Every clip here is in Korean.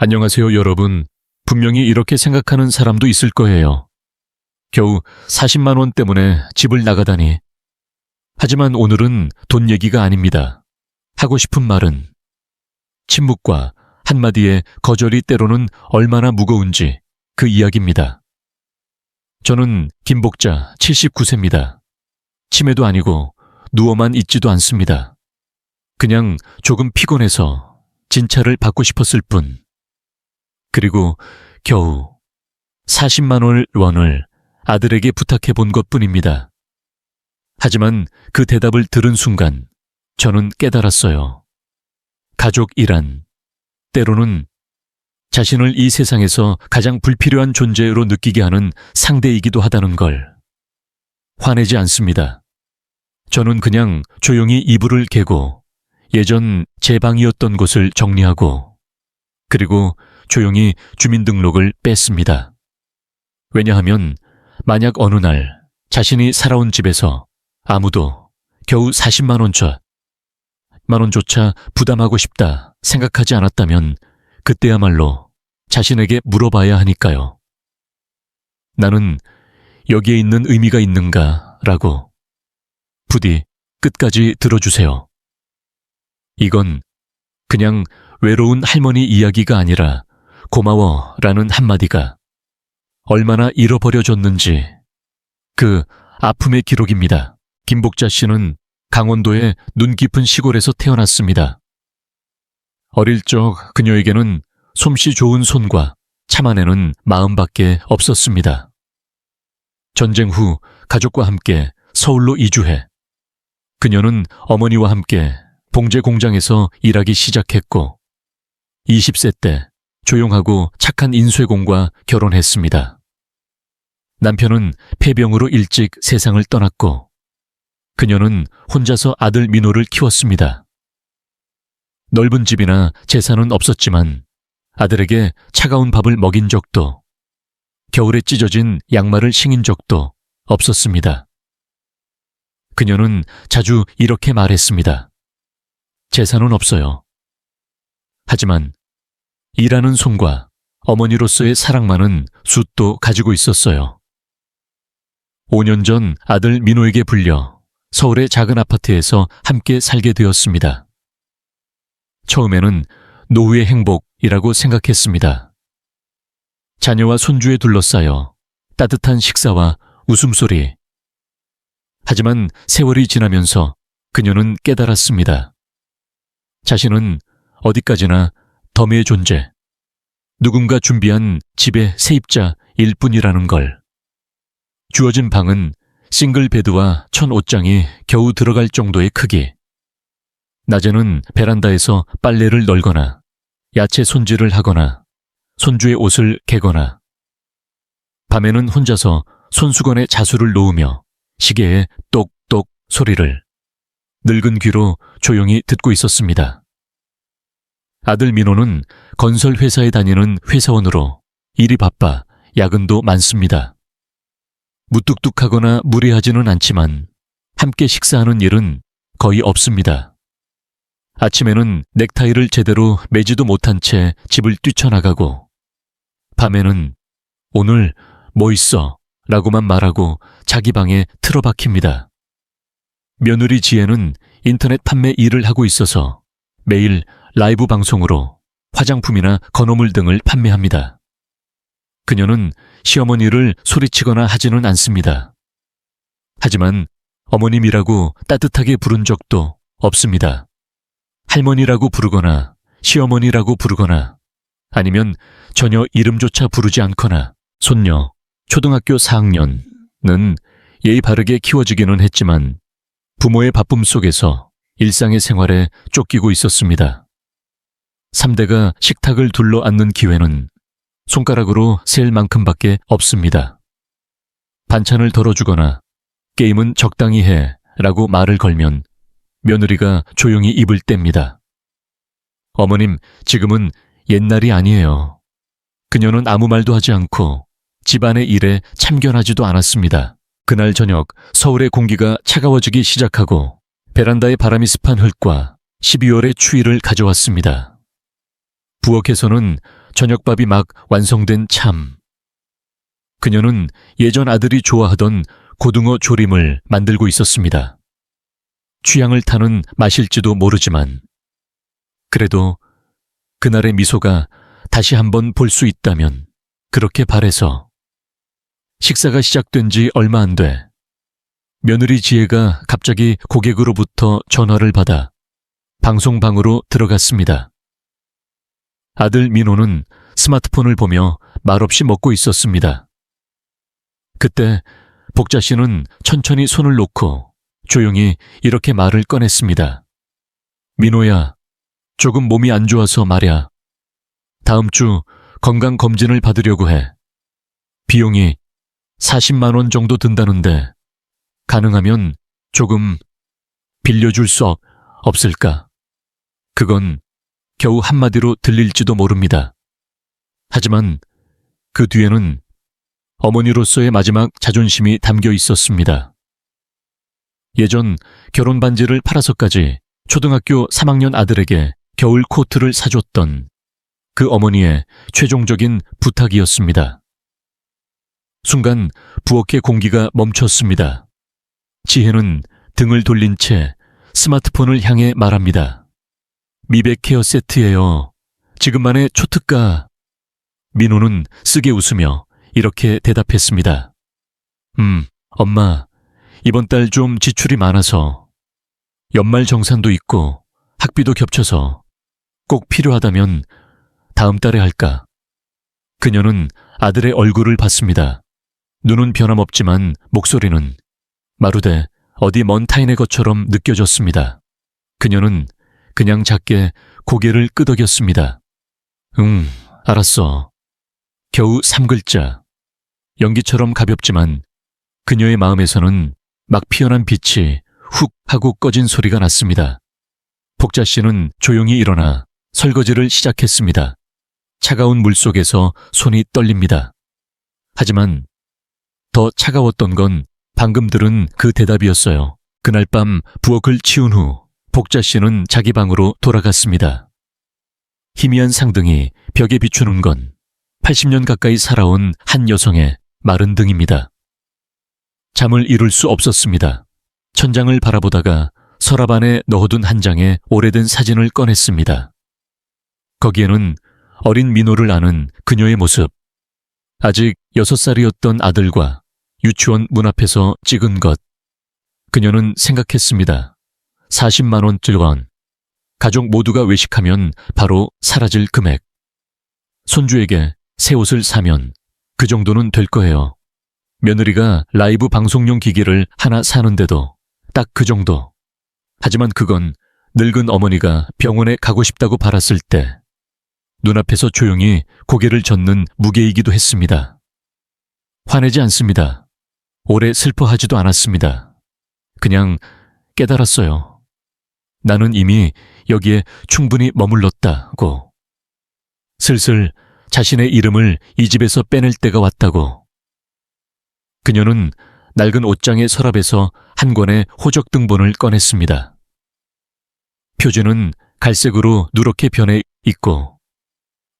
안녕하세요, 여러분. 분명히 이렇게 생각하는 사람도 있을 거예요. 겨우 40만 원 때문에 집을 나가다니. 하지만 오늘은 돈 얘기가 아닙니다. 하고 싶은 말은 침묵과 한마디의 거절이 때로는 얼마나 무거운지 그 이야기입니다. 저는 김복자 79세입니다. 치매도 아니고 누워만 있지도 않습니다. 그냥 조금 피곤해서 진찰을 받고 싶었을 뿐. 그리고 겨우 40만 원을 아들에게 부탁해 본 것뿐입니다. 하지만 그 대답을 들은 순간 저는 깨달았어요. 가족이란 때로는 자신을 이 세상에서 가장 불필요한 존재로 느끼게 하는 상대이기도 하다는 걸. 화내지 않습니다. 저는 그냥 조용히 이불을 개고 예전 제 방이었던 곳을 정리하고 그리고 조용히 주민등록을 뺐습니다. 왜냐하면 만약 어느 날 자신이 살아온 집에서 아무도 겨우 40만 원조차 부담하고 싶다 생각하지 않았다면 그때야말로 자신에게 물어봐야 하니까요. 나는 여기에 있는 의미가 있는가 라고. 부디 끝까지 들어주세요. 이건 그냥 외로운 할머니 이야기가 아니라 고마워 라는 한마디가 얼마나 잃어버려졌는지 그 아픔의 기록입니다. 김복자 씨는 강원도의 눈 깊은 시골에서 태어났습니다. 어릴 적 그녀에게는 솜씨 좋은 손과 참아내는 마음밖에 없었습니다. 전쟁 후 가족과 함께 서울로 이주해 그녀는 어머니와 함께 봉제 공장에서 일하기 시작했고 20세 때 조용하고 착한 인쇄공과 결혼했습니다. 남편은 폐병으로 일찍 세상을 떠났고 그녀는 혼자서 아들 민호를 키웠습니다. 넓은 집이나 재산은 없었지만 아들에게 차가운 밥을 먹인 적도 겨울에 찢어진 양말을 신긴 적도 없었습니다. 그녀는 자주 이렇게 말했습니다. 재산은 없어요. 하지만 일하는 손과 어머니로서의 사랑만은 숫도 가지고 있었어요. 5년 전 아들 민호에게 불려 서울의 작은 아파트에서 함께 살게 되었습니다. 처음에는 노후의 행복이라고 생각했습니다. 자녀와 손주에 둘러싸여 따뜻한 식사와 웃음소리. 하지만 세월이 지나면서 그녀는 깨달았습니다. 자신은 어디까지나 덤의 존재, 누군가 준비한 집의 세입자일 뿐이라는 걸. 주어진 방은 싱글 베드와 천 옷장이 겨우 들어갈 정도의 크기. 낮에는 베란다에서 빨래를 널거나 야채 손질을 하거나 손주의 옷을 개거나 밤에는 혼자서 손수건에 자수를 놓으며 시계의 똑똑 소리를 늙은 귀로 조용히 듣고 있었습니다. 아들 민호는 건설회사에 다니는 회사원으로 일이 바빠 야근도 많습니다. 무뚝뚝하거나 무례하지는 않지만 함께 식사하는 일은 거의 없습니다. 아침에는 넥타이를 제대로 매지도 못한 채 집을 뛰쳐나가고 밤에는 오늘 뭐 있어? 라고만 말하고 자기 방에 틀어박힙니다. 며느리 지혜는 인터넷 판매 일을 하고 있어서 매일 라이브 방송으로 화장품이나 건어물 등을 판매합니다. 그녀는 시어머니를 소리치거나 하지는 않습니다. 하지만 어머님이라고 따뜻하게 부른 적도 없습니다. 할머니라고 부르거나 시어머니라고 부르거나 아니면 전혀 이름조차 부르지 않거나 손녀 초등학교 4학년은 예의 바르게 키워지기는 했지만 부모의 바쁨 속에서 일상의 생활에 쫓기고 있었습니다. 3대가 식탁을 둘러 앉는 기회는 손가락으로 셀 만큼밖에 없습니다. 반찬을 덜어주거나 게임은 적당히 해 라고 말을 걸면 며느리가 조용히 입을 뗍니다. 어머님, 지금은 옛날이 아니에요. 그녀는 아무 말도 하지 않고 집안의 일에 참견하지도 않았습니다. 그날 저녁 서울의 공기가 차가워지기 시작하고 베란다에 바람이 습한 흙과 12월의 추위를 가져왔습니다. 부엌에서는 저녁밥이 막 완성된 참. 그녀는 예전 아들이 좋아하던 고등어 조림을 만들고 있었습니다. 취향을 타는 맛일지도 모르지만 그래도 그날의 미소가 다시 한번 볼 수 있다면 그렇게 바래서 식사가 시작된 지 얼마 안 돼 며느리 지혜가 갑자기 고객으로부터 전화를 받아 방송방으로 들어갔습니다. 아들 민호는 스마트폰을 보며 말없이 먹고 있었습니다. 그때 복자 씨는 천천히 손을 놓고 조용히 이렇게 말을 꺼냈습니다. 민호야, 조금 몸이 안 좋아서 말야. 다음 주 건강검진을 받으려고 해. 비용이 40만 원 정도 든다는데 가능하면 조금 빌려줄 수 없을까? 그건 겨우 한마디로 들릴지도 모릅니다. 하지만 그 뒤에는 어머니로서의 마지막 자존심이 담겨 있었습니다. 예전 결혼 반지를 팔아서까지 초등학교 3학년 아들에게 겨울 코트를 사줬던 그 어머니의 최종적인 부탁이었습니다. 순간 부엌의 공기가 멈췄습니다. 지혜는 등을 돌린 채 스마트폰을 향해 말합니다. 미백 케어 세트예요. 지금만의 초특가. 민호는 쓰게 웃으며 이렇게 대답했습니다. 엄마, 이번 달 좀 지출이 많아서 연말 정산도 있고 학비도 겹쳐서 꼭 필요하다면 다음 달에 할까? 그녀는 아들의 얼굴을 봤습니다. 눈은 변함없지만 목소리는 마루대 어디 먼 타인의 것처럼 느껴졌습니다. 그녀는 그냥 작게 고개를 끄덕였습니다. 알았어. 겨우 3글자. 연기처럼 가볍지만 그녀의 마음에서는 막 피어난 빛이 훅 하고 꺼진 소리가 났습니다. 복자 씨는 조용히 일어나 설거지를 시작했습니다. 차가운 물 속에서 손이 떨립니다. 하지만 더 차가웠던 건 방금 들은 그 대답이었어요. 그날 밤 부엌을 치운 후 복자 씨는 자기 방으로 돌아갔습니다. 희미한 상등이 벽에 비추는 건 80년 가까이 살아온 한 여성의 마른 등입니다. 잠을 이룰 수 없었습니다. 천장을 바라보다가 서랍 안에 넣어둔 한 장의 오래된 사진을 꺼냈습니다. 거기에는 어린 민호를 아는 그녀의 모습, 아직 6살이었던 아들과 유치원 문 앞에서 찍은 것. 그녀는 생각했습니다. 40만 원쯤. 가족 모두가 외식하면 바로 사라질 금액. 손주에게 새 옷을 사면 그 정도는 될 거예요. 며느리가 라이브 방송용 기기를 하나 사는데도 딱 그 정도. 하지만 그건 늙은 어머니가 병원에 가고 싶다고 바랐을 때 눈앞에서 조용히 고개를 젓는 무게이기도 했습니다. 화내지 않습니다. 오래 슬퍼하지도 않았습니다. 그냥 깨달았어요. 나는 이미 여기에 충분히 머물렀다고. 슬슬 자신의 이름을 이 집에서 빼낼 때가 왔다고. 그녀는 낡은 옷장의 서랍에서 한 권의 호적 등본을 꺼냈습니다. 표지는 갈색으로 누렇게 변해 있고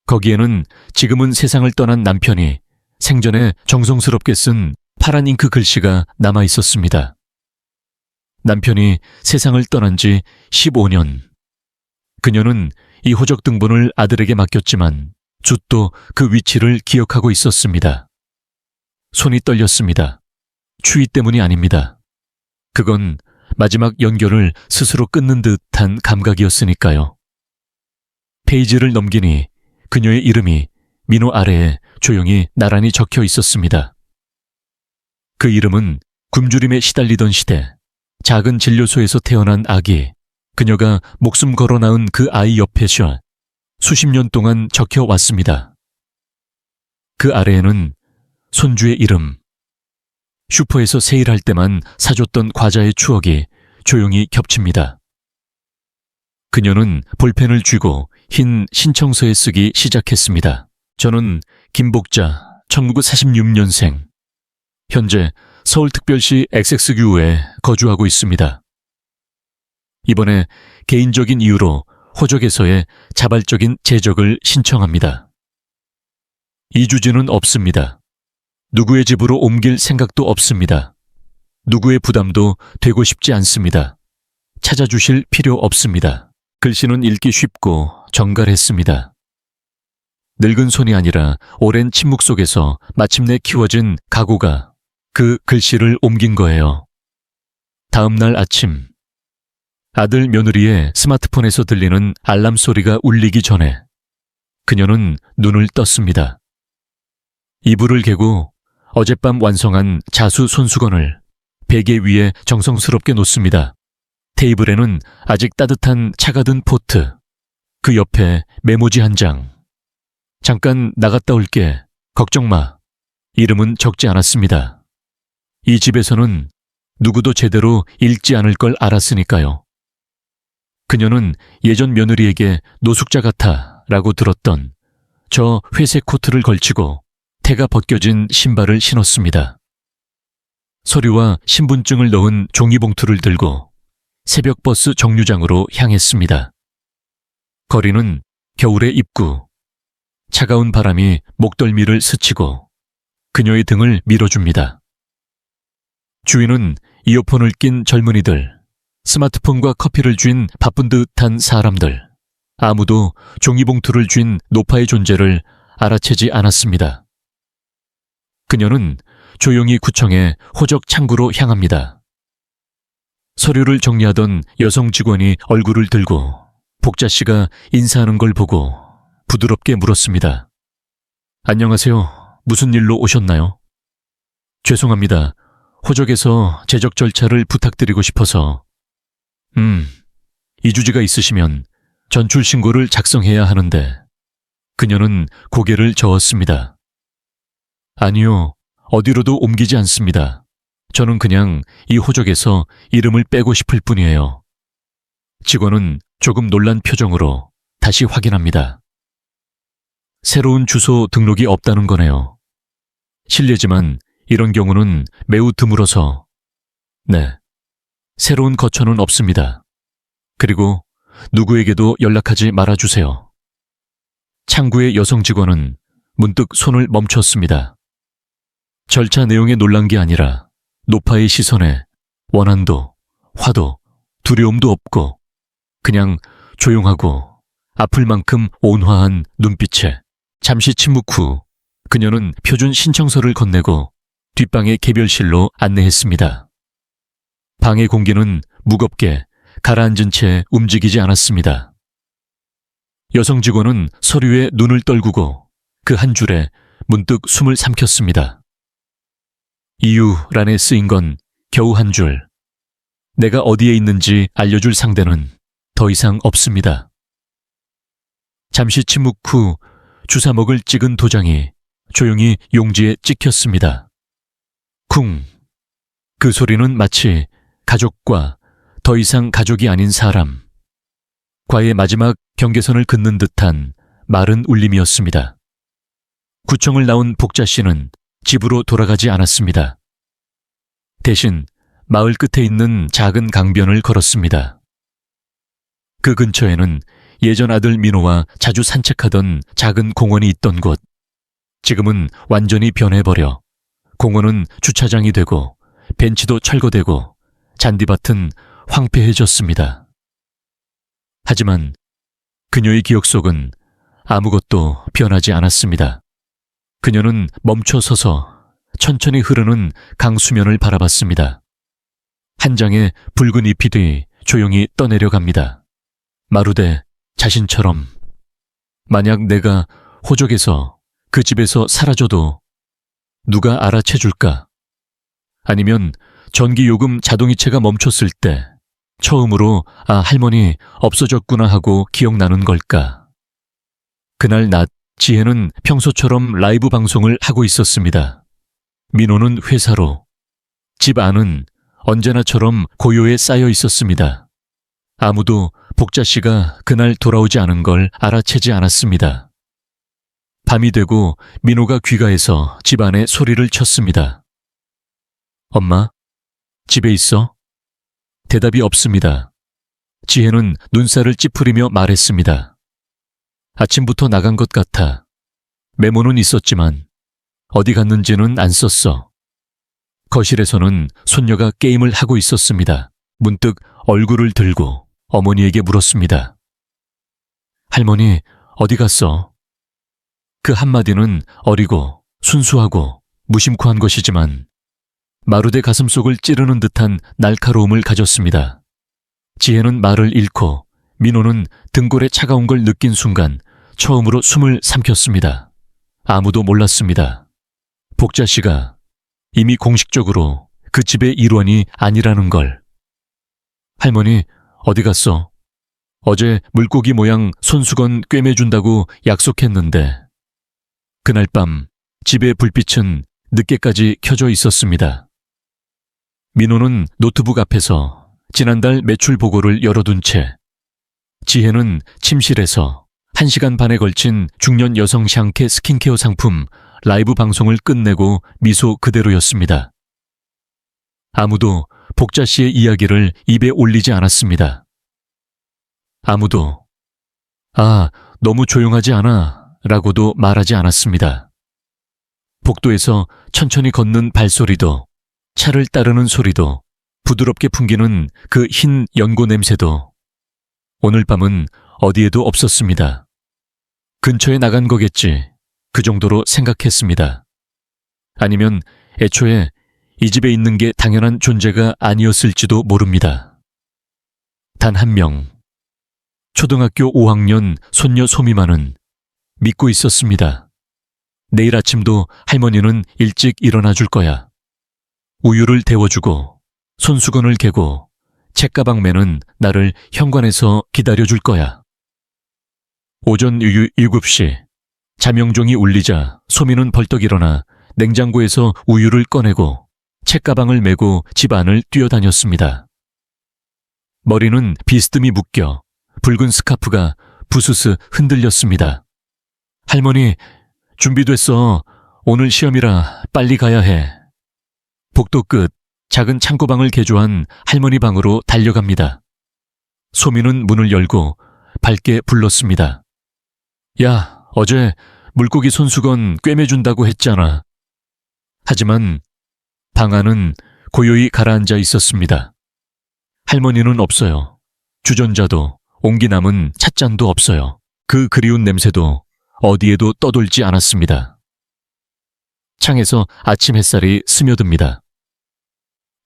거기에는 지금은 세상을 떠난 남편이 생전에 정성스럽게 쓴 파란 잉크 글씨가 남아 있었습니다. 남편이 세상을 떠난 지 15년. 그녀는 이 호적 등본을 아들에게 맡겼지만 줏도 그 위치를 기억하고 있었습니다. 손이 떨렸습니다. 추위 때문이 아닙니다. 그건 마지막 연결을 스스로 끊는 듯한 감각이었으니까요. 페이지를 넘기니 그녀의 이름이 민호 아래에 조용히 나란히 적혀 있었습니다. 그 이름은 굶주림에 시달리던 시대, 작은 진료소에서 태어난 아기, 그녀가 목숨 걸어 낳은 그 아이 옆에 수십 년 동안 적혀 왔습니다. 그 아래에는 손주의 이름, 슈퍼에서 세일할 때만 사줬던 과자의 추억이 조용히 겹칩니다. 그녀는 볼펜을 쥐고 흰 신청서에 쓰기 시작했습니다. 저는 김복자, 1946년생. 현재 서울특별시 XX구에 거주하고 있습니다. 이번에 개인적인 이유로 호적에서의 자발적인 제적을 신청합니다. 이주지는 없습니다. 누구의 집으로 옮길 생각도 없습니다. 누구의 부담도 되고 싶지 않습니다. 찾아주실 필요 없습니다. 글씨는 읽기 쉽고 정갈했습니다. 늙은 손이 아니라 오랜 침묵 속에서 마침내 키워진 각오가 그 글씨를 옮긴 거예요. 다음 날 아침, 아들 며느리의 스마트폰에서 들리는 알람 소리가 울리기 전에 그녀는 눈을 떴습니다. 이불을 개고 어젯밤 완성한 자수 손수건을 베개 위에 정성스럽게 놓습니다. 테이블에는 아직 따뜻한 차가 든 포트, 그 옆에 메모지 한 장. 잠깐 나갔다 올게. 걱정 마. 이름은 적지 않았습니다. 이 집에서는 누구도 제대로 읽지 않을 걸 알았으니까요. 그녀는 예전 며느리에게 노숙자 같아 라고 들었던 저 회색 코트를 걸치고 태가 벗겨진 신발을 신었습니다. 서류와 신분증을 넣은 종이봉투를 들고 새벽 버스 정류장으로 향했습니다. 거리는 겨울의 입구. 차가운 바람이 목덜미를 스치고 그녀의 등을 밀어줍니다. 주위는 이어폰을 낀 젊은이들, 스마트폰과 커피를 쥔 바쁜 듯한 사람들, 아무도 종이봉투를 쥔 노파의 존재를 알아채지 않았습니다. 그녀는 조용히 구청의 호적 창구로 향합니다. 서류를 정리하던 여성 직원이 얼굴을 들고 복자 씨가 인사하는 걸 보고 부드럽게 물었습니다. 안녕하세요. 무슨 일로 오셨나요? 죄송합니다. 호적에서 제적 절차를 부탁드리고 싶어서. 이주지가 있으시면 전출 신고를 작성해야 하는데. 그녀는 고개를 저었습니다. 아니요. 어디로도 옮기지 않습니다. 저는 그냥 이 호적에서 이름을 빼고 싶을 뿐이에요. 직원은 조금 놀란 표정으로 다시 확인합니다. 새로운 주소 등록이 없다는 거네요. 실례지만 이런 경우는 매우 드물어서. 네. 새로운 거처는 없습니다. 그리고 누구에게도 연락하지 말아주세요. 창구의 여성 직원은 문득 손을 멈췄습니다. 절차 내용에 놀란 게 아니라 노파의 시선에 원한도, 화도, 두려움도 없고 그냥 조용하고 아플 만큼 온화한 눈빛에 잠시 침묵 후 그녀는 표준 신청서를 건네고 뒷방의 개별실로 안내했습니다. 방의 공기는 무겁게 가라앉은 채 움직이지 않았습니다. 여성 직원은 서류에 눈을 떨구고 그 한 줄에 문득 숨을 삼켰습니다. 이유란에 쓰인 건 겨우 한 줄. 내가 어디에 있는지 알려줄 상대는 더 이상 없습니다. 잠시 침묵 후 주사목을 찍은 도장이 조용히 용지에 찍혔습니다. 쿵. 그 소리는 마치 가족과 더 이상 가족이 아닌 사람, 과의 마지막 경계선을 긋는 듯한 마른 울림이었습니다. 구청을 나온 복자 씨는 집으로 돌아가지 않았습니다. 대신 마을 끝에 있는 작은 강변을 걸었습니다. 그 근처에는 예전 아들 민호와 자주 산책하던 작은 공원이 있던 곳, 지금은 완전히 변해버려 공원은 주차장이 되고 벤치도 철거되고 잔디밭은 황폐해졌습니다. 하지만 그녀의 기억 속은 아무것도 변하지 않았습니다. 그녀는 멈춰 서서 천천히 흐르는 강수면을 바라봤습니다. 한 장의 붉은 잎이 뒤 조용히 떠내려갑니다. 마루대 자신처럼. 만약 내가 호적에서 그 집에서 사라져도 누가 알아채줄까? 아니면 전기요금 자동이체가 멈췄을 때 처음으로 할머니 없어졌구나 하고 기억나는 걸까? 그날 낮 지혜는 평소처럼 라이브 방송을 하고 있었습니다. 민호는 회사로, 집 안은 언제나처럼 고요에 쌓여 있었습니다. 아무도 복자 씨가 그날 돌아오지 않은 걸 알아채지 않았습니다. 밤이 되고 민호가 귀가해서 집 안에 소리를 쳤습니다. 엄마, 집에 있어? 대답이 없습니다. 지혜는 눈살을 찌푸리며 말했습니다. 아침부터 나간 것 같아. 메모는 있었지만 어디 갔는지는 안 썼어. 거실에서는 손녀가 게임을 하고 있었습니다. 문득 얼굴을 들고 어머니에게 물었습니다. 할머니, 어디 갔어? 그 한마디는 어리고 순수하고 무심코 한 것이지만 마루대 가슴속을 찌르는 듯한 날카로움을 가졌습니다. 지혜는 말을 잃고 민호는 등골에 차가운 걸 느낀 순간 처음으로 숨을 삼켰습니다. 아무도 몰랐습니다. 복자 씨가 이미 공식적으로 그 집의 일원이 아니라는 걸. 할머니, 어디 갔어? 어제 물고기 모양 손수건 꿰매준다고 약속했는데. 그날 밤 집의 불빛은 늦게까지 켜져 있었습니다. 민호는 노트북 앞에서 지난달 매출 보고를 열어둔 채 지혜는 침실에서 1시간 반에 걸친 중년 여성 샹케 스킨케어 상품 라이브 방송을 끝내고 미소 그대로였습니다. 아무도 복자 씨의 이야기를 입에 올리지 않았습니다. 아무도 너무 조용하지 않아 라고도 말하지 않았습니다. 복도에서 천천히 걷는 발소리도 차를 따르는 소리도 부드럽게 풍기는 그 흰 연고 냄새도 오늘 밤은 어디에도 없었습니다. 근처에 나간 거겠지. 그 정도로 생각했습니다. 아니면 애초에 이 집에 있는 게 당연한 존재가 아니었을지도 모릅니다. 단 한 명, 초등학교 5학년 손녀 소미만은 믿고 있었습니다. 내일 아침도 할머니는 일찍 일어나 줄 거야. 우유를 데워주고 손수건을 개고 책가방 매는 나를 현관에서 기다려줄 거야. 오전 7시 자명종이 울리자 소미는 벌떡 일어나 냉장고에서 우유를 꺼내고 책가방을 메고 집 안을 뛰어다녔습니다. 머리는 비스듬히 묶여 붉은 스카프가 부스스 흔들렸습니다. 할머니, 준비됐어. 오늘 시험이라 빨리 가야 해. 복도 끝 작은 창고방을 개조한 할머니 방으로 달려갑니다. 소미는 문을 열고 밝게 불렀습니다. 야, 어제 물고기 손수건 꿰매준다고 했잖아. 하지만 방 안은 고요히 가라앉아 있었습니다. 할머니는 없어요. 주전자도 옹기 남은 찻잔도 없어요. 그 그리운 냄새도 어디에도 떠돌지 않았습니다. 창에서 아침 햇살이 스며듭니다.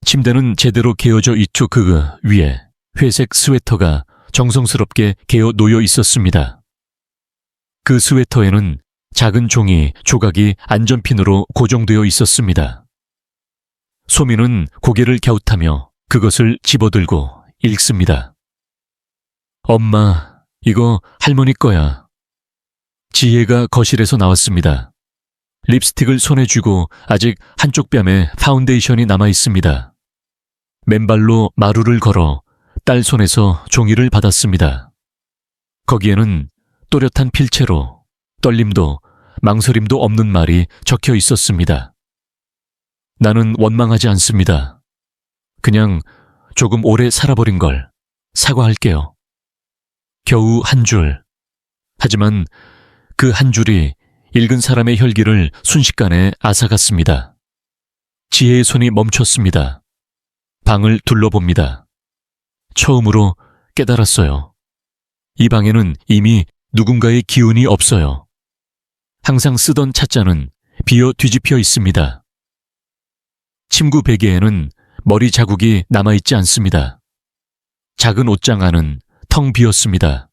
침대는 제대로 개어져 있죠. 그 위에 회색 스웨터가 정성스럽게 개어 놓여 있었습니다. 그 스웨터에는 작은 종이 조각이 안전핀으로 고정되어 있었습니다. 소미는 고개를 갸웃하며 그것을 집어들고 읽습니다. 엄마, 이거 할머니 거야. 지혜가 거실에서 나왔습니다. 립스틱을 손에 쥐고 아직 한쪽 뺨에 파운데이션이 남아 있습니다. 맨발로 마루를 걸어 딸 손에서 종이를 받았습니다. 거기에는 또렷한 필체로 떨림도 망설임도 없는 말이 적혀 있었습니다. 나는 원망하지 않습니다. 그냥 조금 오래 살아버린 걸 사과할게요. 겨우 한 줄. 하지만 그 한 줄이 읽은 사람의 혈기를 순식간에 앗아갔습니다. 지혜의 손이 멈췄습니다. 방을 둘러봅니다. 처음으로 깨달았어요. 이 방에는 이미 누군가의 기운이 없어요. 항상 쓰던 찻잔은 비어 뒤집혀 있습니다. 침구 베개에는 머리 자국이 남아있지 않습니다. 작은 옷장 안은 텅 비었습니다.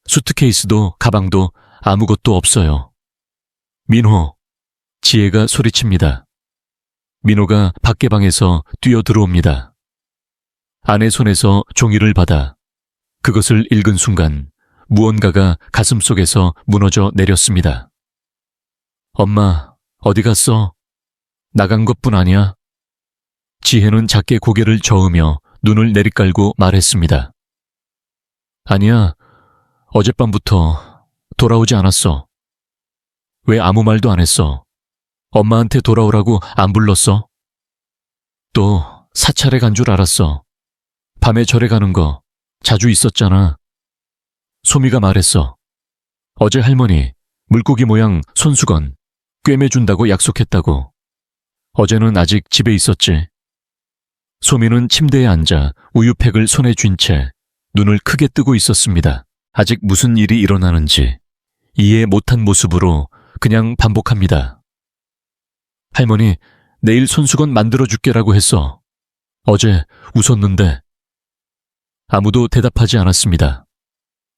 수트케이스도 가방도 아무것도 없어요. 민호, 지혜가 소리칩니다. 민호가 밖에 방에서 뛰어 들어옵니다. 아내 손에서 종이를 받아 그것을 읽은 순간 무언가가 가슴속에서 무너져 내렸습니다. 엄마, 어디 갔어? 나간 것뿐 아니야? 지혜는 작게 고개를 저으며 눈을 내리깔고 말했습니다. 아니야, 어젯밤부터 돌아오지 않았어. 왜 아무 말도 안 했어? 엄마한테 돌아오라고 안 불렀어? 또 사찰에 간 줄 알았어. 밤에 절에 가는 거 자주 있었잖아. 소미가 말했어. 어제 할머니 물고기 모양 손수건 꿰매준다고 약속했다고. 어제는 아직 집에 있었지. 소미는 침대에 앉아 우유팩을 손에 쥔 채 눈을 크게 뜨고 있었습니다. 아직 무슨 일이 일어나는지 이해 못한 모습으로 그냥 반복합니다. 할머니, 내일 손수건 만들어줄게라고 했어. 어제 웃었는데. 아무도 대답하지 않았습니다.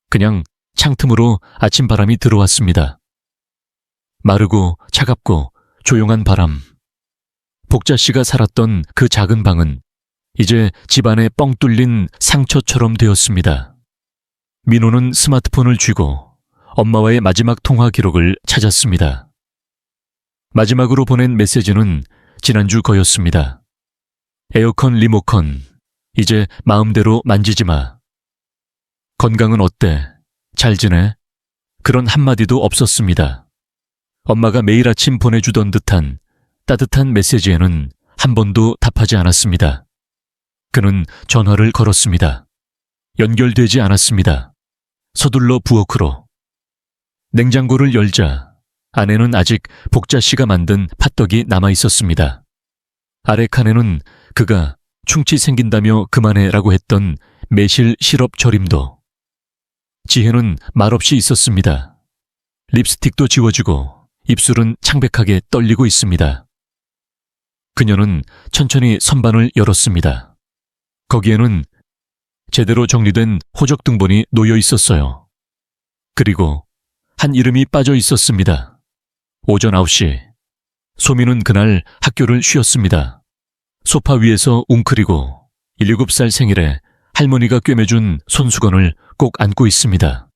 그냥 창틈으로 아침 바람이 들어왔습니다. 마르고 차갑고 조용한 바람. 복자 씨가 살았던 그 작은 방은 이제 집안에 뻥 뚫린 상처처럼 되었습니다. 민호는 스마트폰을 쥐고 엄마와의 마지막 통화 기록을 찾았습니다. 마지막으로 보낸 메시지는 지난주 거였습니다. 에어컨 리모컨, 이제 마음대로 만지지 마. 건강은 어때? 잘 지내? 그런 한마디도 없었습니다. 엄마가 매일 아침 보내주던 듯한 따뜻한 메시지에는 한 번도 답하지 않았습니다. 그는 전화를 걸었습니다. 연결되지 않았습니다. 서둘러 부엌으로. 냉장고를 열자 안에는 아직 복자 씨가 만든 팥떡이 남아 있었습니다. 아래 칸에는 그가 충치 생긴다며 그만해라고 했던 매실 시럽 절임도. 지혜는 말없이 있었습니다. 립스틱도 지워지고 입술은 창백하게 떨리고 있습니다. 그녀는 천천히 선반을 열었습니다. 거기에는 제대로 정리된 호적 등본이 놓여 있었어요. 그리고 한 이름이 빠져 있었습니다. 오전 9시. 소미는 그날 학교를 쉬었습니다. 소파 위에서 웅크리고 7살 생일에 할머니가 꿰매준 손수건을 꼭 안고 있습니다.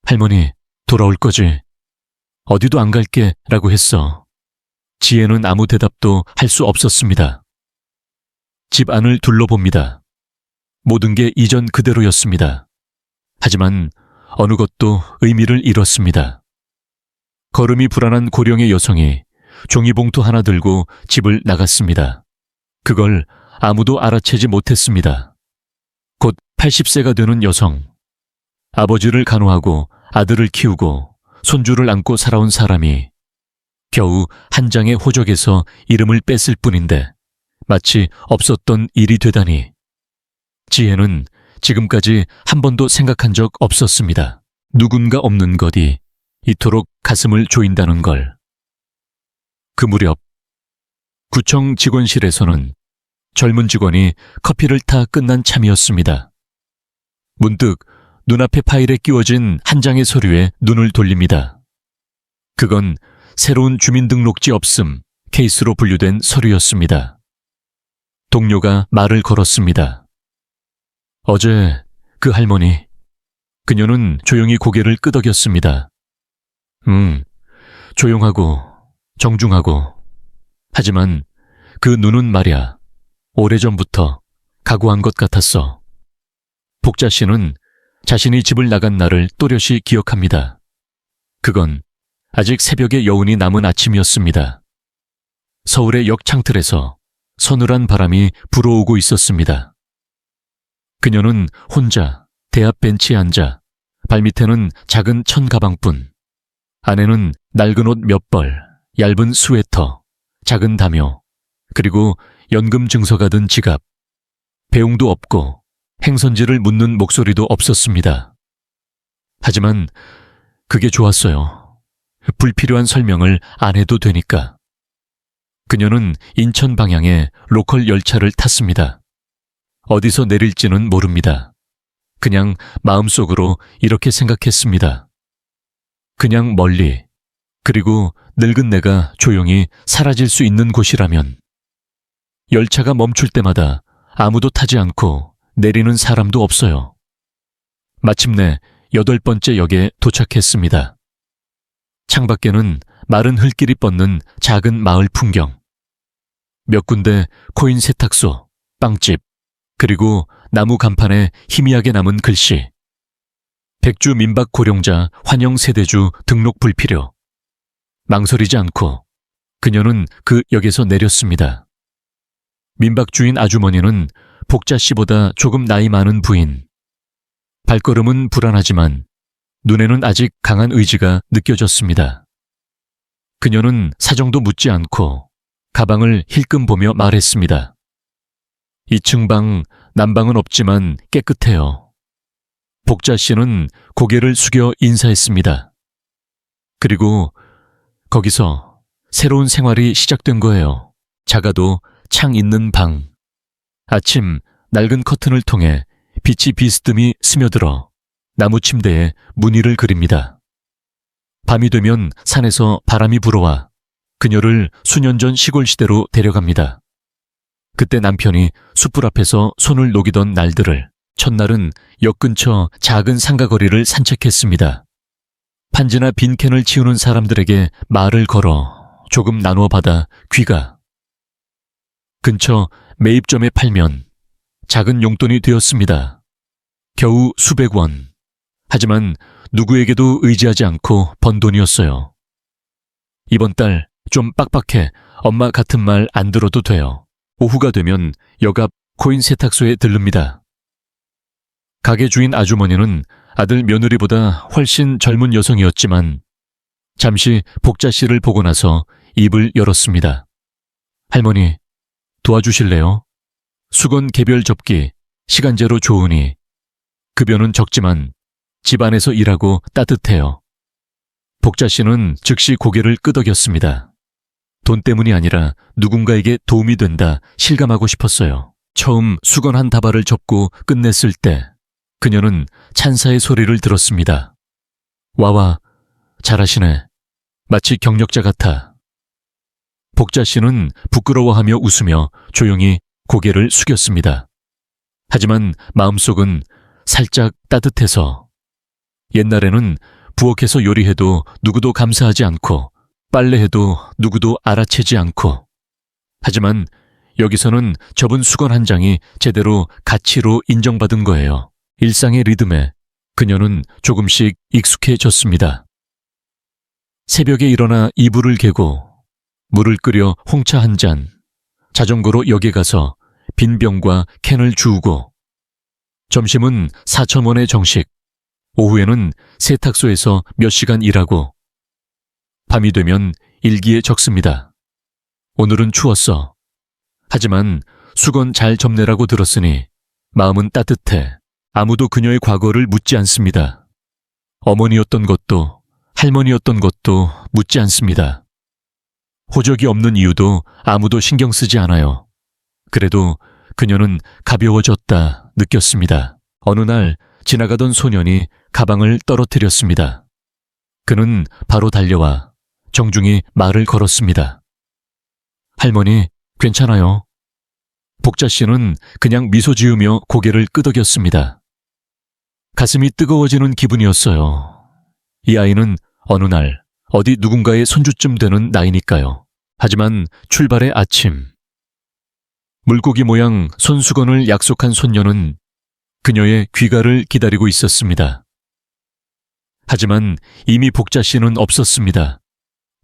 할머니, 돌아올 거지? 어디도 안 갈게 라고 했어. 지혜는 아무 대답도 할 수 없었습니다. 집 안을 둘러봅니다. 모든 게 이전 그대로였습니다. 하지만 어느 것도 의미를 잃었습니다. 걸음이 불안한 고령의 여성이 종이봉투 하나 들고 집을 나갔습니다. 그걸 아무도 알아채지 못했습니다. 곧 80세가 되는 여성. 아버지를 간호하고 아들을 키우고 손주를 안고 살아온 사람이 겨우 한 장의 호적에서 이름을 뺐을 뿐인데 마치 없었던 일이 되다니. 지혜는 지금까지 한 번도 생각한 적 없었습니다. 누군가 없는 것이 이토록 가슴을 조인다는 걸. 그 무렵 구청 직원실에서는 젊은 직원이 커피를 타 끝난 참이었습니다. 문득 눈앞에 파일에 끼워진 한 장의 서류에 눈을 돌립니다. 그건 새로운 주민등록지 없음 케이스로 분류된 서류였습니다. 동료가 말을 걸었습니다. 어제 그 할머니. 그녀는 조용히 고개를 끄덕였습니다. 조용하고 정중하고. 하지만 그 눈은 말야 오래전부터 각오한 것 같았어. 복자 씨는 자신이 집을 나간 날을 또렷이 기억합니다. 그건 아직 새벽의 여운이 남은 아침이었습니다. 서울의 역 창틀에서 서늘한 바람이 불어오고 있었습니다. 그녀는 혼자 대앞 벤치에 앉아 발밑에는 작은 천 가방뿐. 안에는 낡은 옷 몇 벌, 얇은 스웨터, 작은 담요, 그리고 연금 증서가 든 지갑. 배웅도 없고 행선지를 묻는 목소리도 없었습니다. 하지만 그게 좋았어요. 불필요한 설명을 안 해도 되니까. 그녀는 인천 방향의 로컬 열차를 탔습니다. 어디서 내릴지는 모릅니다. 그냥 마음속으로 이렇게 생각했습니다. 그냥 멀리, 그리고 늙은 내가 조용히 사라질 수 있는 곳이라면. 열차가 멈출 때마다 아무도 타지 않고 내리는 사람도 없어요. 마침내 8번째 역에 도착했습니다. 창밖에는 마른 흙길이 뻗는 작은 마을 풍경. 몇 군데 코인 세탁소, 빵집, 그리고 나무 간판에 희미하게 남은 글씨. 백주 민박 고령자 환영 세대주 등록 불필요. 망설이지 않고 그녀는 그 역에서 내렸습니다. 민박주인 아주머니는 복자 씨보다 조금 나이 많은 부인. 발걸음은 불안하지만 눈에는 아직 강한 의지가 느껴졌습니다. 그녀는 사정도 묻지 않고 가방을 힐끔 보며 말했습니다. 2층 방, 난방은 없지만 깨끗해요. 복자 씨는 고개를 숙여 인사했습니다. 그리고 거기서 새로운 생활이 시작된 거예요. 작아도 창 있는 방. 아침 낡은 커튼을 통해 빛이 비스듬히 스며들어 나무 침대에 무늬를 그립니다. 밤이 되면 산에서 바람이 불어와 그녀를 수년 전 시골 시대로 데려갑니다. 그때 남편이 숯불 앞에서 손을 녹이던 날들을 첫날은 역 근처 작은 상가거리를 산책했습니다. 판지나 빈캔을 치우는 사람들에게 말을 걸어 조금 나누어 받아 귀가. 근처 매입점에 팔면 작은 용돈이 되었습니다. 겨우 수백 원. 하지만 누구에게도 의지하지 않고 번 돈이었어요. 이번 달 좀 빡빡해 엄마 같은 말 안 들어도 돼요. 오후가 되면 역 앞 코인 세탁소에 들릅니다. 가게 주인 아주머니는 아들 며느리보다 훨씬 젊은 여성이었지만 잠시 복자 씨를 보고 나서 입을 열었습니다. 할머니, 도와주실래요? 수건 개별 접기, 시간제로 좋으니 급여는 적지만 집안에서 일하고 따뜻해요. 복자 씨는 즉시 고개를 끄덕였습니다. 돈 때문이 아니라 누군가에게 도움이 된다 실감하고 싶었어요. 처음 수건 한 다발을 접고 끝냈을 때 그녀는 찬사의 소리를 들었습니다. 와와, 잘하시네. 마치 경력자 같아. 복자 씨는 부끄러워하며 웃으며 조용히 고개를 숙였습니다. 하지만 마음속은 살짝 따뜻해서 옛날에는 부엌에서 요리해도 누구도 감사하지 않고 빨래해도 누구도 알아채지 않고 하지만 여기서는 접은 수건 한 장이 제대로 가치로 인정받은 거예요. 일상의 리듬에 그녀는 조금씩 익숙해졌습니다. 새벽에 일어나 이불을 개고 물을 끓여 홍차 한 잔, 자전거로 역에 가서 빈 병과 캔을 주우고 점심은 4,000원의 정식, 오후에는 세탁소에서 몇 시간 일하고 밤이 되면 일기에 적습니다. 오늘은 추웠어. 하지만 수건 잘 접내라고 들었으니 마음은 따뜻해. 아무도 그녀의 과거를 묻지 않습니다. 어머니였던 것도 할머니였던 것도 묻지 않습니다. 호적이 없는 이유도 아무도 신경 쓰지 않아요. 그래도 그녀는 가벼워졌다 느꼈습니다. 어느 날 지나가던 소년이 가방을 떨어뜨렸습니다. 그는 바로 달려와 정중히 말을 걸었습니다. 할머니, 괜찮아요. 복자 씨는 그냥 미소 지으며 고개를 끄덕였습니다. 가슴이 뜨거워지는 기분이었어요. 이 아이는 어느 날 어디 누군가의 손주쯤 되는 나이니까요. 하지만 출발의 아침. 물고기 모양 손수건을 약속한 손녀는 그녀의 귀가를 기다리고 있었습니다. 하지만 이미 복자 씨는 없었습니다.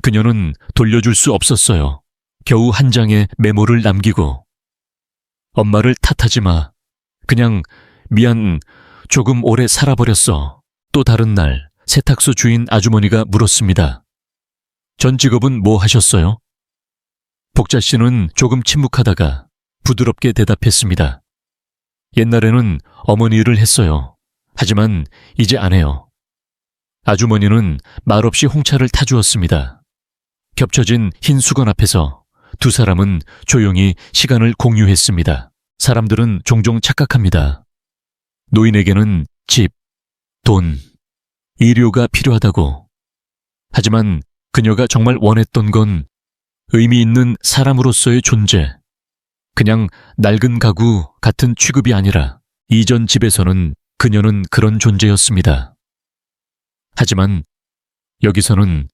그녀는 돌려줄 수 없었어요. 겨우 한 장의 메모를 남기고 엄마를 탓하지 마. 그냥 미안, 조금 오래 살아버렸어. 또 다른 날 세탁소 주인 아주머니가 물었습니다. 전 직업은 뭐 하셨어요? 복자 씨는 조금 침묵하다가 부드럽게 대답했습니다. 옛날에는 어머니 일을 했어요. 하지만 이제 안 해요. 아주머니는 말없이 홍차를 타주었습니다. 겹쳐진 흰 수건 앞에서 두 사람은 조용히 시간을 공유했습니다. 사람들은 종종 착각합니다. 노인에게는 집, 돈, 의료가 필요하다고. 하지만 그녀가 정말 원했던 건 의미 있는 사람으로서의 존재. 그냥 낡은 가구 같은 취급이 아니라 이전 집에서는 그녀는 그런 존재였습니다. 하지만 여기서는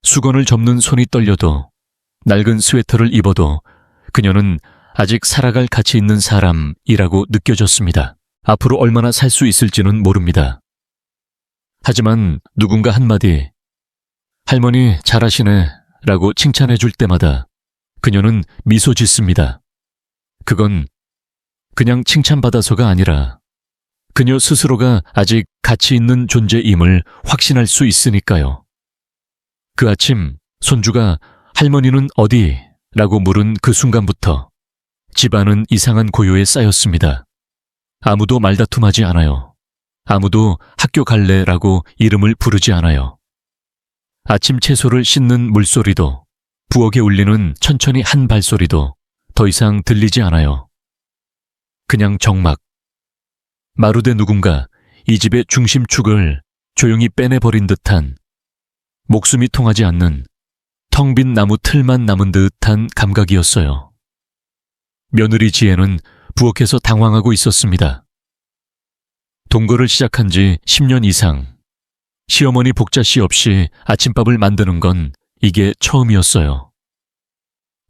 수건을 접는 손이 떨려도 낡은 스웨터를 입어도 그녀는 아직 살아갈 가치 있는 사람이라고 느껴졌습니다. 앞으로 얼마나 살 수 있을지는 모릅니다. 하지만 누군가 한마디 할머니 잘하시네 라고 칭찬해 줄 때마다 그녀는 미소 짓습니다. 그건 그냥 칭찬받아서가 아니라 그녀 스스로가 아직 가치 있는 존재임을 확신할 수 있으니까요. 그 아침 손주가 할머니는 어디? 라고 물은 그 순간부터 집안은 이상한 고요에 쌓였습니다. 아무도 말다툼하지 않아요. 아무도 학교 갈래라고 이름을 부르지 않아요. 아침 채소를 씻는 물소리도, 부엌에 울리는 천천히 한 발소리도 더 이상 들리지 않아요. 그냥 정막. 마루대 누군가 이 집의 중심축을 조용히 빼내버린 듯한, 목숨이 통하지 않는 텅 빈 나무 틀만 남은 듯한 감각이었어요. 며느리 지혜는 부엌에서 당황하고 있었습니다. 동거를 시작한 지 10년 이상, 시어머니 복자 씨 없이 아침밥을 만드는 건 이게 처음이었어요.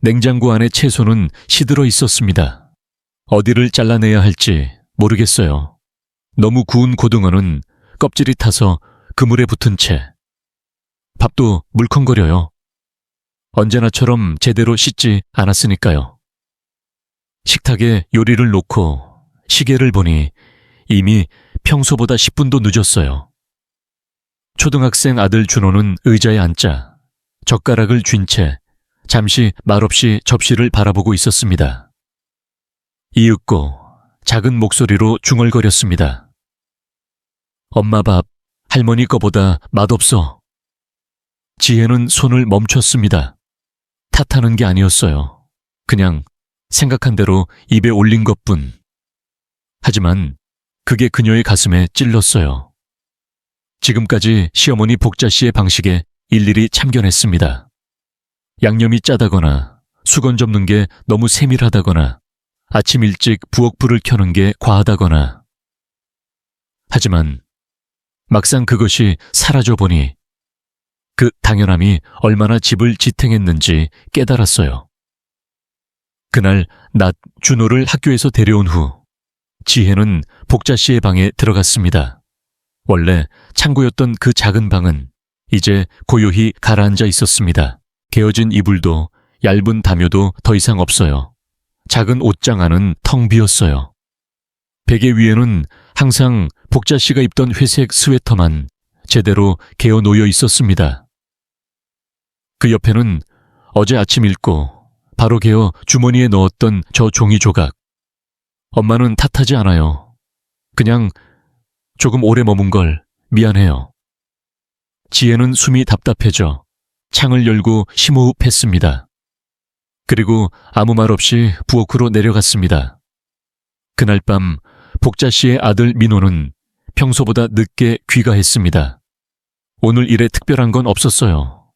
냉장고 안에 채소는 시들어 있었습니다. 어디를 잘라내야 할지 모르겠어요. 너무 구운 고등어는 껍질이 타서 그물에 붙은 채. 밥도 물컹거려요. 언제나처럼 제대로 씻지 않았으니까요. 식탁에 요리를 놓고 시계를 보니 이미 평소보다 10분도 늦었어요. 초등학생 아들 준호는 의자에 앉자 젓가락을 쥔 채 잠시 말없이 접시를 바라보고 있었습니다. 이윽고 작은 목소리로 중얼거렸습니다. 엄마 밥 할머니 거보다 맛없어. 지혜는 손을 멈췄습니다. 탓하는 게 아니었어요. 그냥 생각한 대로 입에 올린 것뿐. 하지만 그게 그녀의 가슴에 찔렀어요. 지금까지 시어머니 복자 씨의 방식에 일일이 참견했습니다. 양념이 짜다거나 수건 접는 게 너무 세밀하다거나 아침 일찍 부엌불을 켜는 게 과하다거나. 하지만 막상 그것이 사라져보니 그 당연함이 얼마나 집을 지탱했는지 깨달았어요. 그날 낮 준호를 학교에서 데려온 후 지혜는 복자 씨의 방에 들어갔습니다. 원래 창고였던 그 작은 방은 이제 고요히 가라앉아 있었습니다. 개어진 이불도 얇은 담요도 더 이상 없어요. 작은 옷장 안은 텅 비었어요. 베개 위에는 항상 복자 씨가 입던 회색 스웨터만 제대로 개어 놓여 있었습니다. 그 옆에는 어제 아침 읽고 바로 개어 주머니에 넣었던 저 종이 조각. 엄마는 탓하지 않아요. 그냥 조금 오래 머문 걸 미안해요. 지혜는 숨이 답답해져 창을 열고 심호흡했습니다. 그리고 아무 말 없이 부엌으로 내려갔습니다. 그날 밤 복자 씨의 아들 민호는 평소보다 늦게 귀가했습니다. 오늘 일에 특별한 건 없었어요.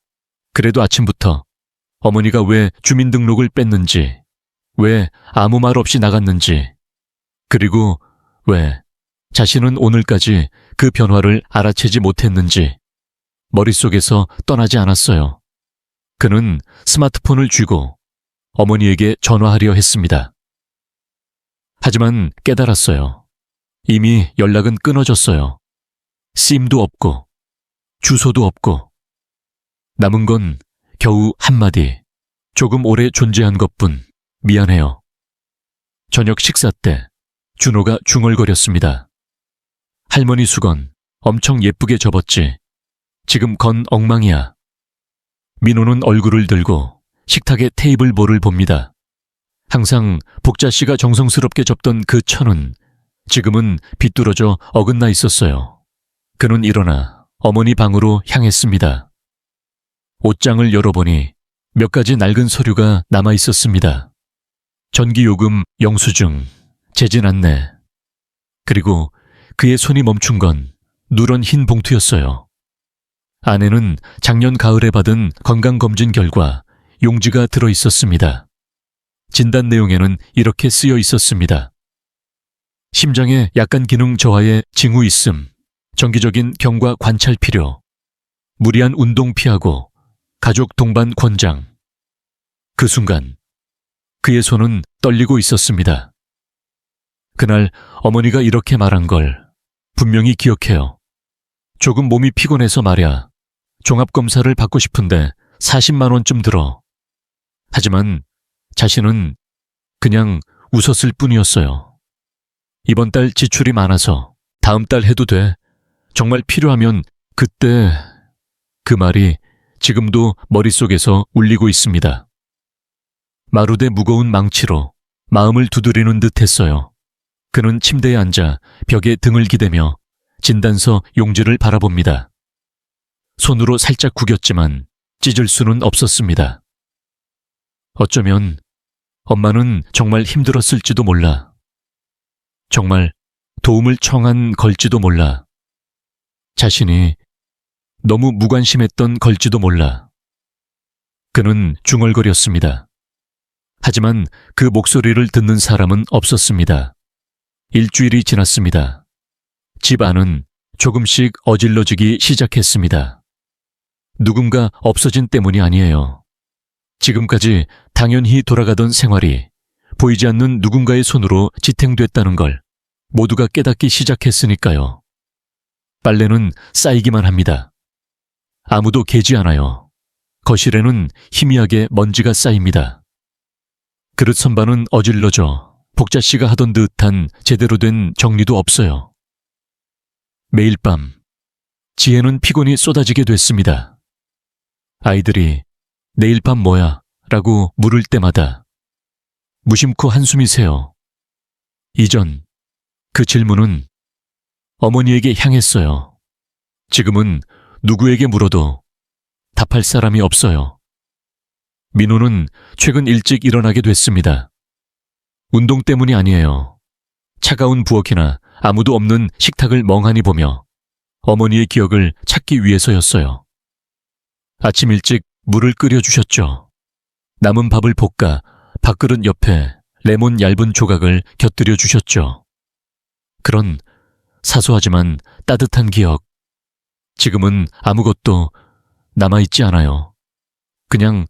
그래도 아침부터 어머니가 왜 주민등록을 뺐는지, 왜 아무 말 없이 나갔는지, 그리고 왜 자신은 오늘까지 그 변화를 알아채지 못했는지 머릿속에서 떠나지 않았어요. 그는 스마트폰을 쥐고 어머니에게 전화하려 했습니다. 하지만 깨달았어요. 이미 연락은 끊어졌어요. სიმ도 없고 주소도 없고 남은 건 겨우 한마디, 조금 오래 존재한 것뿐. 미안해요. 저녁 식사 때 준호가 중얼거렸습니다. 할머니 수건 엄청 예쁘게 접었지. 지금 건 엉망이야. 민호는 얼굴을 들고 식탁의 테이블볼을 봅니다. 항상 복자 씨가 정성스럽게 접던 그 천은 지금은 비뚤어져 어긋나 있었어요. 그는 일어나 어머니 방으로 향했습니다. 옷장을 열어보니 몇 가지 낡은 서류가 남아 있었습니다. 전기요금 영수증, 재진 안내. 그리고 그의 손이 멈춘 건 누런 흰 봉투였어요. 안에는 작년 가을에 받은 건강검진 결과 용지가 들어 있었습니다. 진단 내용에는 이렇게 쓰여 있었습니다. 심장에 약간 기능 저하의 징후 있음, 정기적인 경과 관찰 필요, 무리한 운동 피하고 가족 동반 권장. 그 순간 그의 손은 떨리고 있었습니다. 그날 어머니가 이렇게 말한 걸 분명히 기억해요. 조금 몸이 피곤해서 말야. 종합검사를 받고 싶은데 40만 원쯤 들어. 하지만 자신은 그냥 웃었을 뿐이었어요. 이번 달 지출이 많아서 다음 달 해도 돼. 정말 필요하면 그때. 그 말이 지금도 머릿속에서 울리고 있습니다. 마루대 무거운 망치로 마음을 두드리는 듯 했어요. 그는 침대에 앉아 벽에 등을 기대며 진단서 용지를 바라봅니다. 손으로 살짝 구겼지만 찢을 수는 없었습니다. 어쩌면 엄마는 정말 힘들었을지도 몰라. 정말 도움을 청한 걸지도 몰라. 자신이 너무 무관심했던 걸지도 몰라. 그는 중얼거렸습니다. 하지만 그 목소리를 듣는 사람은 없었습니다. 일주일이 지났습니다. 집 안은 조금씩 어질러지기 시작했습니다. 누군가 없어진 때문이 아니에요. 지금까지 당연히 돌아가던 생활이 보이지 않는 누군가의 손으로 지탱됐다는 걸 모두가 깨닫기 시작했으니까요. 빨래는 쌓이기만 합니다. 아무도 개지 않아요. 거실에는 희미하게 먼지가 쌓입니다. 그릇 선반은 어질러져 복자씨가 하던 듯한 제대로 된 정리도 없어요. 매일 밤 지혜는 피곤이 쏟아지게 됐습니다. 아이들이 내일 밤 뭐야? 라고 물을 때마다 무심코 한숨이 새요. 이전 그 질문은 어머니에게 향했어요. 지금은 누구에게 물어도 답할 사람이 없어요. 민호는 최근 일찍 일어나게 됐습니다. 운동 때문이 아니에요. 차가운 부엌이나 아무도 없는 식탁을 멍하니 보며 어머니의 기억을 찾기 위해서였어요. 아침 일찍 물을 끓여주셨죠. 남은 밥을 볶아 밥그릇 옆에 레몬 얇은 조각을 곁들여 주셨죠. 그런 사소하지만 따뜻한 기억. 지금은 아무것도 남아있지 않아요. 그냥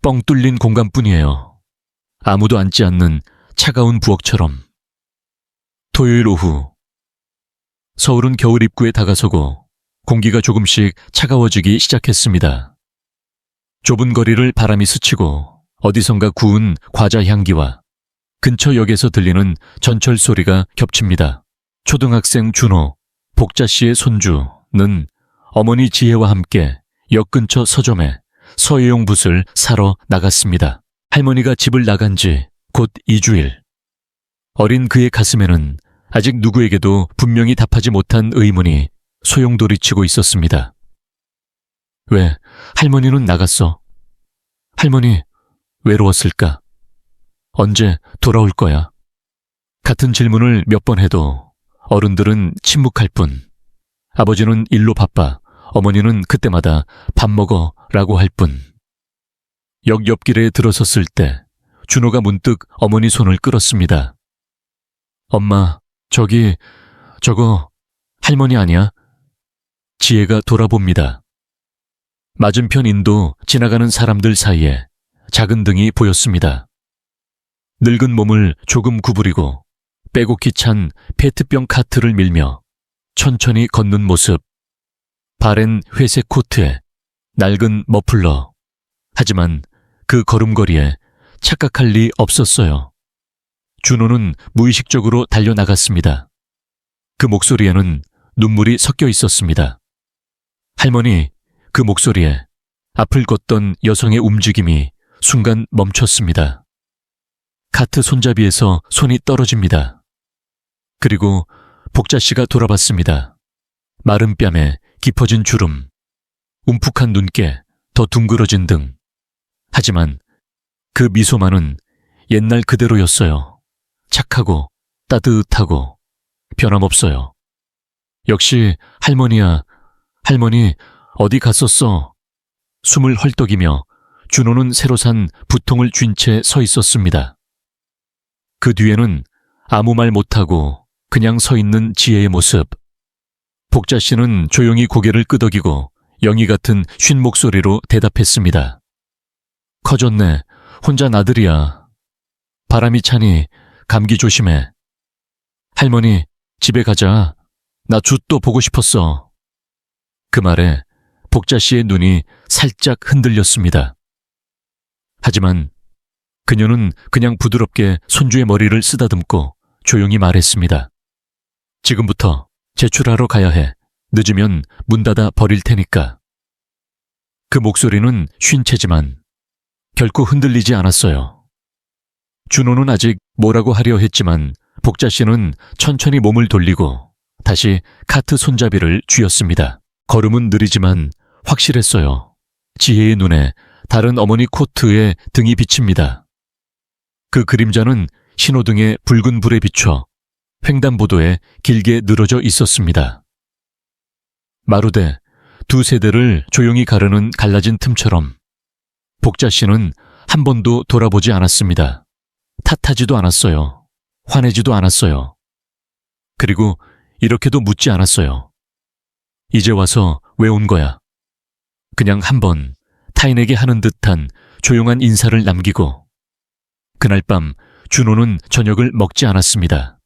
뻥 뚫린 공간뿐이에요. 아무도 앉지 않는 차가운 부엌처럼. 토요일 오후 서울은 겨울 입구에 다가서고 공기가 조금씩 차가워지기 시작했습니다. 좁은 거리를 바람이 스치고 어디선가 구운 과자 향기와 근처 역에서 들리는 전철 소리가 겹칩니다. 초등학생 준호, 복자씨의 손주는 어머니 지혜와 함께 역 근처 서점에 서예용 붓을 사러 나갔습니다. 할머니가 집을 나간 지 곧 2주일. 어린 그의 가슴에는 아직 누구에게도 분명히 답하지 못한 의문이 소용돌이치고 있었습니다. 왜 할머니는 나갔어? 할머니 외로웠을까? 언제 돌아올 거야? 같은 질문을 몇 번 해도 어른들은 침묵할 뿐. 아버지는 일로 바빠 어머니는 그때마다 밥 먹어 라고 할 뿐. 역 옆길에 들어섰을 때 준호가 문득 어머니 손을 끌었습니다. 엄마, 저거 할머니 아니야? 지혜가 돌아봅니다. 맞은편 인도 지나가는 사람들 사이에 작은 등이 보였습니다. 늙은 몸을 조금 구부리고 빼곡히 찬 페트병 카트를 밀며 천천히 걷는 모습. 바랜 회색 코트에 낡은 머플러. 하지만 그 걸음걸이에 착각할 리 없었어요. 준호는 무의식적으로 달려나갔습니다. 그 목소리에는 눈물이 섞여 있었습니다. 할머니, 그 목소리에 앞을 걷던 여성의 움직임이 순간 멈췄습니다. 카트 손잡이에서 손이 떨어집니다. 그리고 복자씨가 돌아봤습니다. 마른 뺨에 깊어진 주름, 움푹한 눈께 더 둥그러진 등. 하지만 그 미소만은 옛날 그대로였어요. 착하고 따뜻하고 변함없어요. 역시 할머니야. 할머니 어디 갔었어? 숨을 헐떡이며 준호는 새로 산 부통을 쥔 채 서 있었습니다. 그 뒤에는 아무 말 못하고 그냥 서 있는 지혜의 모습. 복자씨는 조용히 고개를 끄덕이고 영희 같은 쉰 목소리로 대답했습니다. 커졌네. 혼자 나들이야. 바람이 차니 감기 조심해. 할머니, 집에 가자. 나 주 또 보고 싶었어. 그 말에 복자씨의 눈이 살짝 흔들렸습니다. 하지만 그녀는 그냥 부드럽게 손주의 머리를 쓰다듬고 조용히 말했습니다. 지금부터 제출하러 가야 해. 늦으면 문 닫아 버릴 테니까. 그 목소리는 쉰 채지만 결코 흔들리지 않았어요. 준호는 아직 뭐라고 하려 했지만 복자 씨는 천천히 몸을 돌리고 다시 카트 손잡이를 쥐었습니다. 걸음은 느리지만 확실했어요. 지혜의 눈에 다른 어머니 코트에 등이 비칩니다. 그 그림자는 신호등의 붉은 불에 비춰 횡단보도에 길게 늘어져 있었습니다. 마루대 두 세대를 조용히 가르는 갈라진 틈처럼 복자 씨는 한 번도 돌아보지 않았습니다. 탓하지도 않았어요. 화내지도 않았어요. 그리고 이렇게도 묻지 않았어요. 이제 와서 왜 온 거야? 그냥 한번 타인에게 하는 듯한 조용한 인사를 남기고 그날 밤 준호는 저녁을 먹지 않았습니다.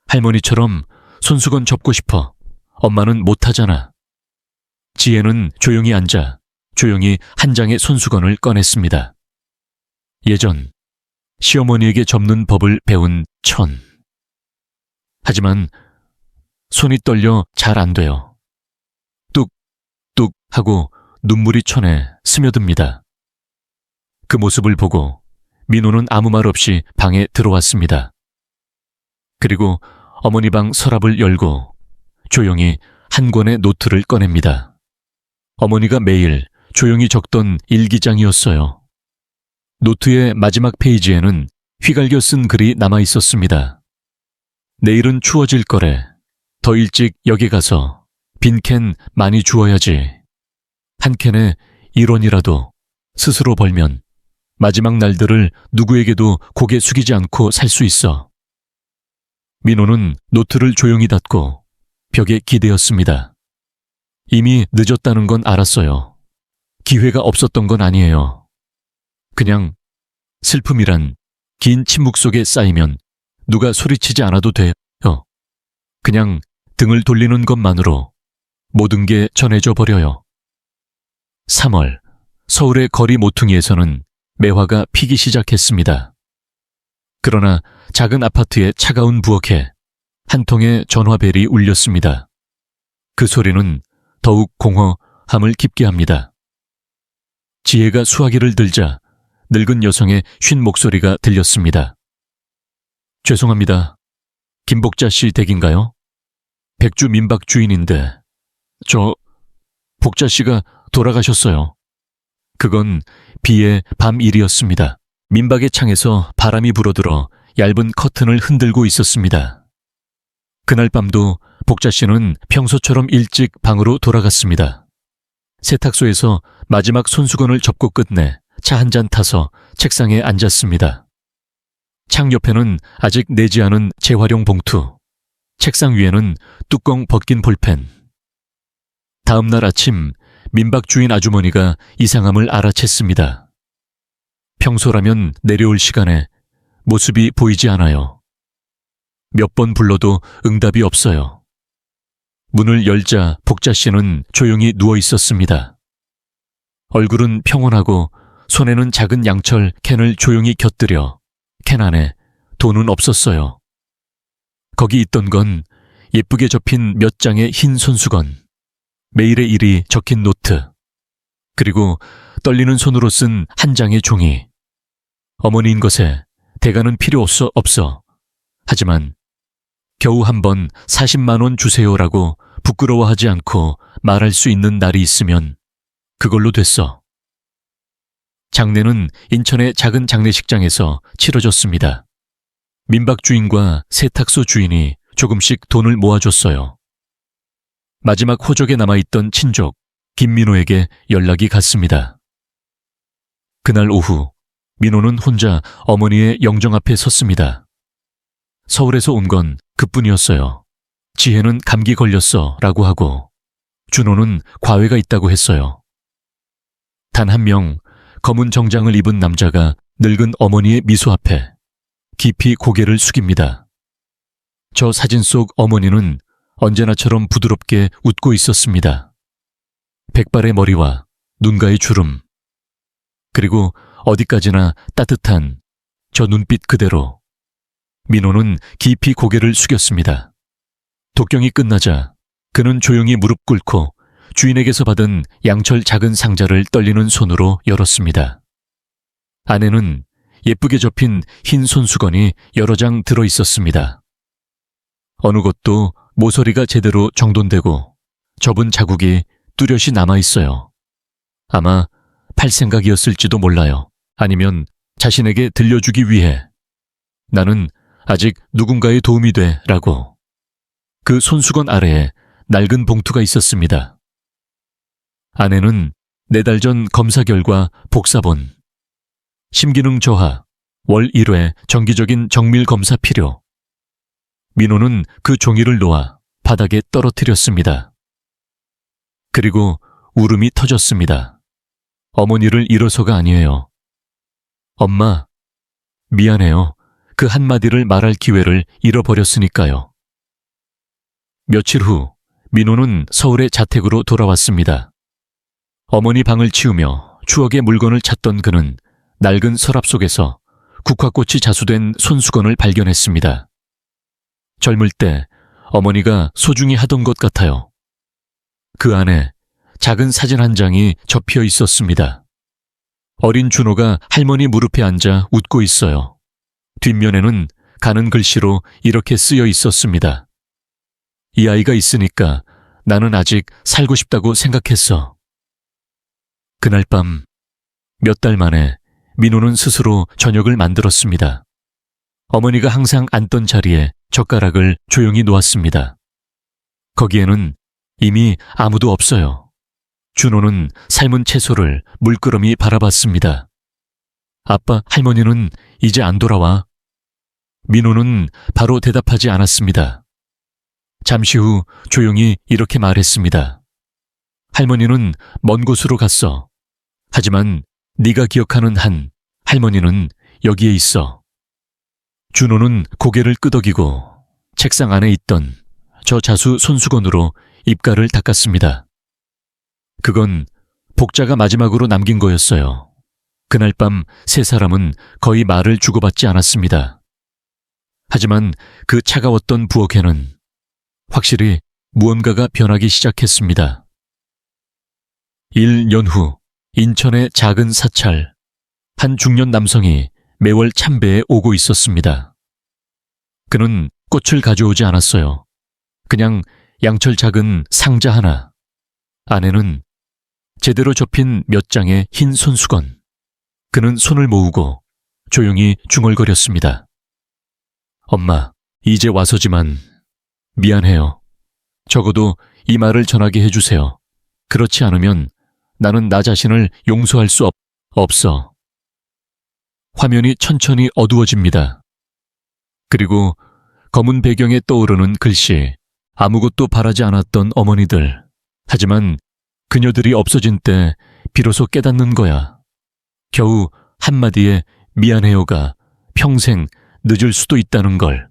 할머니처럼 손수건 접고 싶어. 엄마는 못하잖아. 지혜는 조용히 앉아 조용히 한 장의 손수건을 꺼냈습니다. 예전 시어머니에게 접는 법을 배운 천. 하지만 손이 떨려 잘 안 돼요. 뚝뚝 하고 눈물이 천에 스며듭니다. 그 모습을 보고 민호는 아무 말 없이 방에 들어왔습니다. 그리고 어머니 방 서랍을 열고 조용히 한 권의 노트를 꺼냅니다. 어머니가 매일 조용히 적던 일기장이었어요. 노트의 마지막 페이지에는 휘갈겨 쓴 글이 남아 있었습니다. 내일은 추워질 거래. 더 일찍 역에 가서 빈 캔 많이 주워야지. 한 캔에 1원이라도 스스로 벌면 마지막 날들을 누구에게도 고개 숙이지 않고 살 수 있어. 민호는 노트를 조용히 닫고 벽에 기대었습니다. 이미 늦었다는 건 알았어요. 기회가 없었던 건 아니에요. 그냥 슬픔이란 긴 침묵 속에 쌓이면 누가 소리치지 않아도 돼요. 그냥 등을 돌리는 것만으로 모든 게 전해져 버려요. 3월, 서울의 거리 모퉁이에서는 매화가 피기 시작했습니다. 그러나 작은 아파트의 차가운 부엌에 한 통의 전화벨이 울렸습니다. 그 소리는 더욱 공허함을 깊게 합니다. 지혜가 수화기를 들자 늙은 여성의 쉰 목소리가 들렸습니다. 죄송합니다. 김복자 씨 댁인가요? 백주 민박 주인인데 복자 씨가 돌아가셨어요. 그건 비의 밤일이었습니다. 민박의 창에서 바람이 불어들어 얇은 커튼을 흔들고 있었습니다. 그날 밤도 복자 씨는 평소처럼 일찍 방으로 돌아갔습니다. 세탁소에서 마지막 손수건을 접고 끝내 차 한 잔 타서 책상에 앉았습니다. 창 옆에는 아직 내지 않은 재활용 봉투, 책상 위에는 뚜껑 벗긴 볼펜. 다음 날 아침 민박 주인 아주머니가 이상함을 알아챘습니다. 평소라면 내려올 시간에 모습이 보이지 않아요. 몇 번 불러도 응답이 없어요. 문을 열자 복자 씨는 조용히 누워 있었습니다. 얼굴은 평온하고 손에는 작은 양철 캔을 조용히 곁들여 캔 안에 돈은 없었어요. 거기 있던 건 예쁘게 접힌 몇 장의 흰 손수건, 매일의 일이 적힌 노트, 그리고 떨리는 손으로 쓴 한 장의 종이. 어머니인 것에 대가는 필요 없어. 하지만 겨우 한 번 40만 원 주세요라고 부끄러워하지 않고 말할 수 있는 날이 있으면 그걸로 됐어. 장례는 인천의 작은 장례식장에서 치러졌습니다. 민박 주인과 세탁소 주인이 조금씩 돈을 모아줬어요. 마지막 호적에 남아있던 친족 김민호에게 연락이 갔습니다. 그날 오후 민호는 혼자 어머니의 영정 앞에 섰습니다. 서울에서 온 건 그뿐이었어요. 지혜는 감기 걸렸어 라고 하고 준호는 과외가 있다고 했어요. 단 한 명 검은 정장을 입은 남자가 늙은 어머니의 미소 앞에 깊이 고개를 숙입니다. 저 사진 속 어머니는 언제나처럼 부드럽게 웃고 있었습니다. 백발의 머리와 눈가의 주름, 그리고 어디까지나 따뜻한 저 눈빛 그대로 민호는 깊이 고개를 숙였습니다. 독경이 끝나자 그는 조용히 무릎 꿇고 주인에게서 받은 양철 작은 상자를 떨리는 손으로 열었습니다. 안에는 예쁘게 접힌 흰 손수건이 여러 장 들어 있었습니다. 어느 곳도 모서리가 제대로 정돈되고 접은 자국이 뚜렷이 남아 있어요. 아마 팔 생각이었을지도 몰라요. 아니면 자신에게 들려주기 위해 나는 아직 누군가의 도움이 돼 라고. 그 손수건 아래에 낡은 봉투가 있었습니다. 안에는 4달 전 검사 결과 복사본, 심기능 저하, 월 1회 정기적인 정밀 검사 필요. 민호는 그 종이를 놓아 바닥에 떨어뜨렸습니다. 그리고 울음이 터졌습니다. 어머니를 잃어서가 아니에요. 엄마, 미안해요. 그 한마디를 말할 기회를 잃어버렸으니까요. 며칠 후 민호는 서울의 자택으로 돌아왔습니다. 어머니 방을 치우며 추억의 물건을 찾던 그는 낡은 서랍 속에서 국화꽃이 자수된 손수건을 발견했습니다. 젊을 때 어머니가 소중히 하던 것 같아요. 그 안에 작은 사진 한 장이 접혀 있었습니다. 어린 준호가 할머니 무릎에 앉아 웃고 있어요. 뒷면에는 가는 글씨로 이렇게 쓰여 있었습니다. 이 아이가 있으니까 나는 아직 살고 싶다고 생각했어. 그날 밤 몇 달 만에 민호는 스스로 저녁을 만들었습니다. 어머니가 항상 앉던 자리에 젓가락을 조용히 놓았습니다. 거기에는 이미 아무도 없어요. 준호는 삶은 채소를 물끄러미 바라봤습니다. 아빠, 할머니는 이제 안 돌아와. 민호는 바로 대답하지 않았습니다. 잠시 후 조용히 이렇게 말했습니다. 할머니는 먼 곳으로 갔어. 하지만 네가 기억하는 한 할머니는 여기에 있어. 준호는 고개를 끄덕이고 책상 안에 있던 저 자수 손수건으로 입가를 닦았습니다. 그건 복자가 마지막으로 남긴 거였어요. 그날 밤 3사람은 거의 말을 주고받지 않았습니다. 하지만 그 차가웠던 부엌에는 확실히 무언가가 변하기 시작했습니다. 1년 후 인천의 작은 사찰, 한 중년 남성이 매월 참배에 오고 있었습니다. 그는 꽃을 가져오지 않았어요. 그냥 양철 작은 상자 하나. 안에는 제대로 접힌 몇 장의 흰 손수건. 그는 손을 모으고 조용히 중얼거렸습니다. 엄마, 이제 와서지만 미안해요. 적어도 이 말을 전하게 해주세요. 그렇지 않으면 나는 나 자신을 용서할 수 없어. 화면이 천천히 어두워집니다. 그리고 검은 배경에 떠오르는 글씨, 아무것도 바라지 않았던 어머니들. 하지만 그녀들이 없어진 때 비로소 깨닫는 거야. 겨우 한마디의 미안해요가 평생 늦을 수도 있다는 걸.